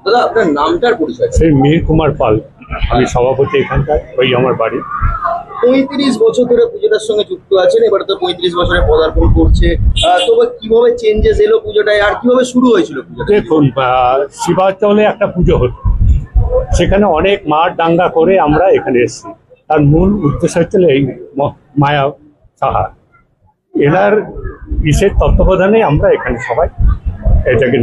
দাদা আপনার নামটার পরিচয়? সেই মিহির কুমার পাল, আমি সভাপতি এখানকার, ওই আমার বাড়ি। 35 বছর ধরে পুজোটার সঙ্গে যুক্ত আছেন, এবার তো 35 বছরে পদার্পণ করছে, তবে কিভাবে চেঞ্জেস এলো পুজোটায় আর কিভাবে শুরু হয়েছিল পুজোটা? দেখুন, শিবাচলে একটা পুজো হতো, সেখানে অনেক মার দাঙ্গা করে আমরা এখানে এসেছি। তার মূল উদ্দেশ্য হচ্ছিল এই মায়া সাহা, এনার বিশেষ তত্ত্বাবধানে আমরা এখানে সবাই এটাকে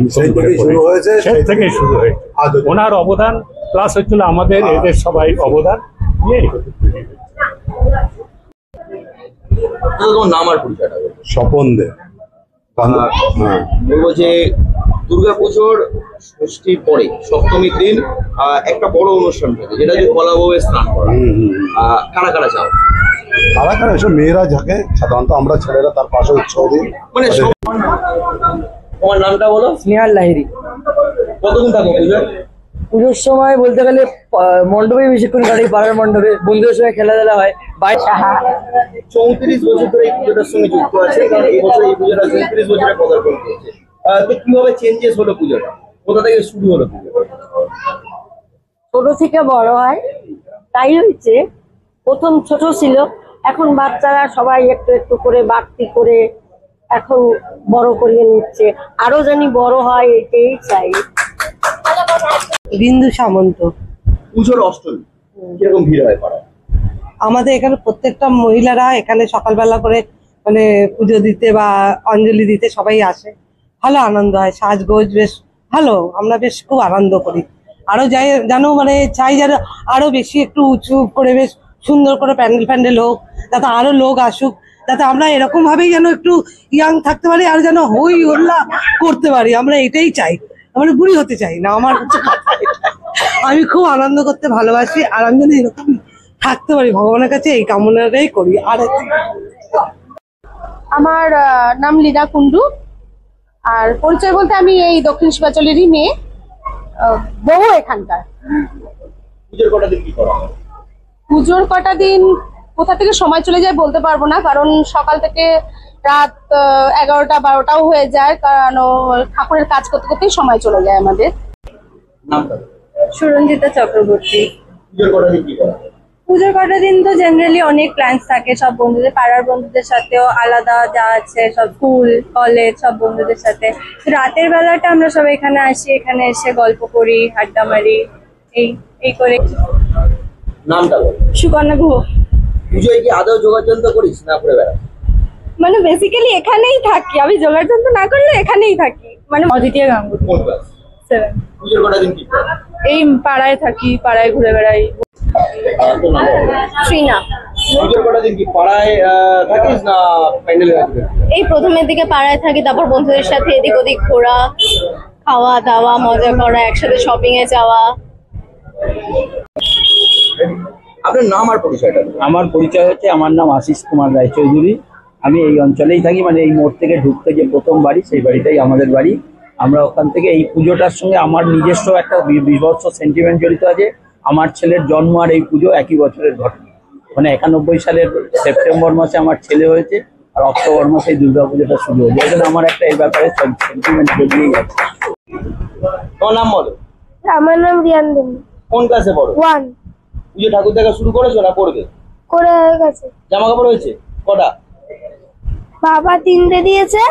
সেই থেকে শুরু হয়েছে। ওনার অবদান প্লাস হচ্ছিল আমাদের এদের সবাই অবদান নিয়ে। তোমার নাম আর পরিচয়টা? স্বপন দে। বলবো যে দুর্গাপুজোর ষষ্ঠীর পরে সপ্তমীর দিন একটা বড় অনুষ্ঠান থাকে, যেটা যে কলাভবে স্নান করা। কারা কারা চাও? কারা কারা এসব মেয়েরা যাকে সাধারণত আমরা ছেলেরা তার পাশে উৎসাহ দিই। মানে তোমার নামটা বলো? স্নেহাল লাহিড়ী। কতদিন থাকো পুজো? পুজোর সময় বলতে গেলে মণ্ডপে বেশিক্ষণ কাটি, পাড়ার মণ্ডপে বন্ধুদের সঙ্গে খেলাধুলা হয়। 34 বছর ধরে এই পুজোটার সঙ্গে যুক্ত আছে, কারণ এই বছর এই পুজোটা 34 বছরে পদার্পণ করছে। তো কিভাবে চেঞ্জেস হলো পুজোটা, কোথা থেকে শুরু হলো পুজোটা? ছোট থেকে বড় হয়, তাই হয়েছে। প্রথম ছোট ছিল, এখন বাচ্চারা সবাই একটু একটু করে বাড়তি করে এখন বড় করিয়ে নিচ্ছে, আরো জানি বড় হয়, এটাই চাই। বিন্দু সামন্ত। পুজোর অষ্টমী কিরকম ভিড় হয় পাড়ায়? আমাদের এখানে প্রত্যেকটা মহিলারা এখানে সকালবেলা করে মানে পুজো দিতে বা অঞ্জলি দিতে সবাই আসে, ভালো আনন্দ হয়, সাজগোজ বেশ ভালো, আমরা বেশ খুব আনন্দ করি। আরো যাই যেন মানে চাই যেন আরো বেশি একটু উঁচু করে বেশ সুন্দর করে প্যান্ডেল হোক, যাতে আরো লোক আসুক, যাতে আমরা এরকম ভাবেই যেন একটু ইয়াং থাকতে পারি আর যেন হই হল্লা করতে পারি, আমরা এটাই চাই। আমরা বুড়ি হতে চাই না, আমার হচ্ছে কথা এটা। আমি খুব আনন্দ করতে ভালোবাসি, আর আমি যেন এরকম থাকতে পারি, ভগবানের কাছে এই কামনাটাই করি। আর আমার নাম লীনা কুন্ডু, আর পরিচয় বলতে আমি এই দক্ষিণ শিবাচলেরই মেয়ে, বউ এখানকার। পুজোর কটা দিন কি করা হয়? পুজোর কটা দিন কোথা থেকে সময় চলে যায় বলতে পারবো না, কারণ সকাল থেকে রাত 11টা 12টাও হয়ে যায়, কারণ ঠাকুরের কাজ করতে করতেই সময় চলে যায় আমাদের। নামটা? সুরঞ্জিতা চক্রবর্তী। পুজোর কটা দিন কি করা হয়? পুজোর কটা দিন তো জেনারেলি অনেক প্ল্যান্স থাকে, সব বন্ধুদের, পাড়ার বন্ধুদের সাথেও আলাদা যা আছে, সব স্কুল কলেজ সব বন্ধুদের সাথে। রাতের বেলাটা আমরা সবাই এখানে আসি, এখানে এসে গল্প করি, আড্ডা মারি, এই করে। নামটা বল? সুকন্যা গুহ। পুজোয় কি আদৌ যোগাযন্ত্র করিস না করে বেড়াস? মানে বেসিক্যালি এখানেই থাকি, আমি যোগাযন্ত্র না করলে এখানেই থাকি। মানে অদ্বিতীয় গাঙ্গুলি। কোন ক্লাস? 7। পুজোর কটা দিন কি করা? এই পাড়ায় থাকি, পাড়ায় ঘুরে বেড়াই। শ্রীনা। পুজোর কটা দিন কি পাড়ায় থাকিস না প্যান্ডেলে থাকিস? এই প্রথমের দিকে পাড়ায় থাকি, তারপর বন্ধুদের সাথে এদিক ওদিক ঘোরা, খাওয়া দাওয়া, মজা করা, একসাথে শপিং এ যাওয়া। আপনার নাম আর পরিচয়টা? আমার পরিচয় হচ্ছে, আমার নাম আশিস কুমার রায়চৌধুরী। আমি এই অঞ্চলেই থাকি, মানে এই মোড় থেকে ঢুকতে যে প্রথম বাড়ি, সেই বাড়িটাই আমাদের বাড়ি। আমরা ওখান থেকে এই পুজোটার সঙ্গে আমার নিজস্ব একটা বিভৎস সেন্টিমেন্ট জড়িত আছে। আমার ছেলের জন্ম আর এই পুজো একই বছরের ঘটনা, মানে 91 সালের সেপ্টেম্বর মাসে আমার ছেলে হয়েছে, আর অক্টোবর মাসে এই দুর্গা পুজোটা শুরু হয়েছে। এই জন্য আমার একটা এই ব্যাপারে সেন্টিমেন্ট জড়িয়েই আছে। তোমার নাম বলো? আমার নাম রিয়ান দেবী। কোন ক্লাসে পড়ো? 1। পুজো ঠাকুর দেখা শুরু করেছো না করবে? করে হয়ে গেছে। জামা কাপড় হয়েছে কটা? বাবা 3টে দিয়েছে,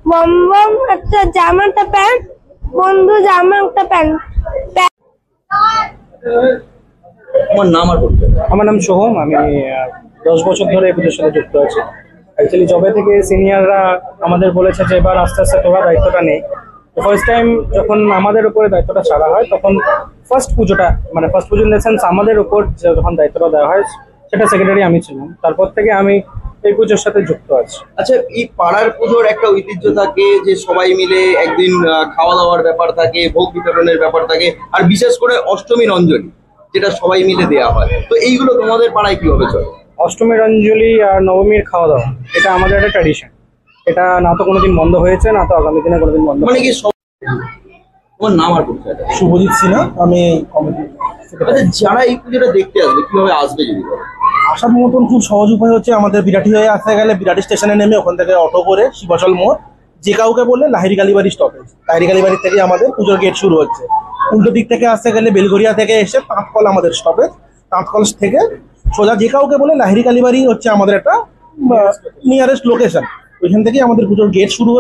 বম একটা জামা একটা প্যান্ট, বন্ধু জামা একটা প্যান্ট। আমার নাম আর পরিচয়? আমার নাম সোহম, আমি 10 বছর ধরে এই পুজোর সাথে যুক্ত আছি। অ্যাকচুয়ালি জবে থেকে সিনিয়ররা আমাদের বলেছে যে এবার আস্তে আস্তে তোরা দায়িত্বটা নেই। ফার্স্ট টাইম যখন আমাদের উপরে দায়িত্বটা ছাড়া হয়, তখন ফার্স্ট পুজোটা মানে ফার্স্ট পুজোর লেসেন্স আমাদের উপর যখন দায়িত্বটা দেওয়া হয়, সেটা সেক্রেটারি আমি ছিলাম। তারপর থেকে আমি এই পুজোর সাথে যুক্ত আছি। আচ্ছা, এই পাড়ার পুজোর একটা ঐতিহ্য থাকে যে সবাই মিলে একদিন খাওয়া দাওয়ার ব্যাপার থাকে, ভোগ বিতরণের ব্যাপার থাকে, আর বিশেষ করে অষ্টমীর অঞ্জলি যেটা সবাই মিলে দেয়া হয়। তো এইগুলো তোমাদের পাড়ায় কিভাবে চলে? অষ্টমীর অঞ্জলি আর নবমীর খাওয়া দাওয়া, এটা আমাদের একটা ট্র্যাডিশন। এটা না তো কোনোদিন বন্ধ হয়েছে, না তো আগামী দিনে কোনোদিন বন্ধ। মানে কি তোমার নাম আর পরিচয়টা? শুভজিৎ সিনহা, আমি এই কমিটি। আচ্ছা, যারা এই পুজোটা দেখতে আসবে কিভাবে আসবে যদি বলো? আসার মতন খুব সহজ উপায় হচ্ছে, আমাদের বিরাটি হয়ে আসতে গেলে বিরাটি স্টেশনে নেমে ওখান থেকে অটো করে শিবাচল মোড় যে কাউকে বললে লাহিড়ী কালীবাড়ি স্টপেজ, লাহিড়ী কালীবাড়ি থেকে আমাদের পুজোর গেট শুরু হচ্ছে। উল্টো দিক থেকে আসতে গেলে বেলঘরিয়া থেকে এসে তাঁতকল আমাদের স্টপেজ, তাঁতকল থেকে সোজা যে কাউকে বলে লাহিড়ী কালীবাড়ি হচ্ছে আমাদের একটা নিয়ারেস্ট লোকেশন, ওইখান থেকেই আমাদের পুজোর গেট শুরু হচ্ছে।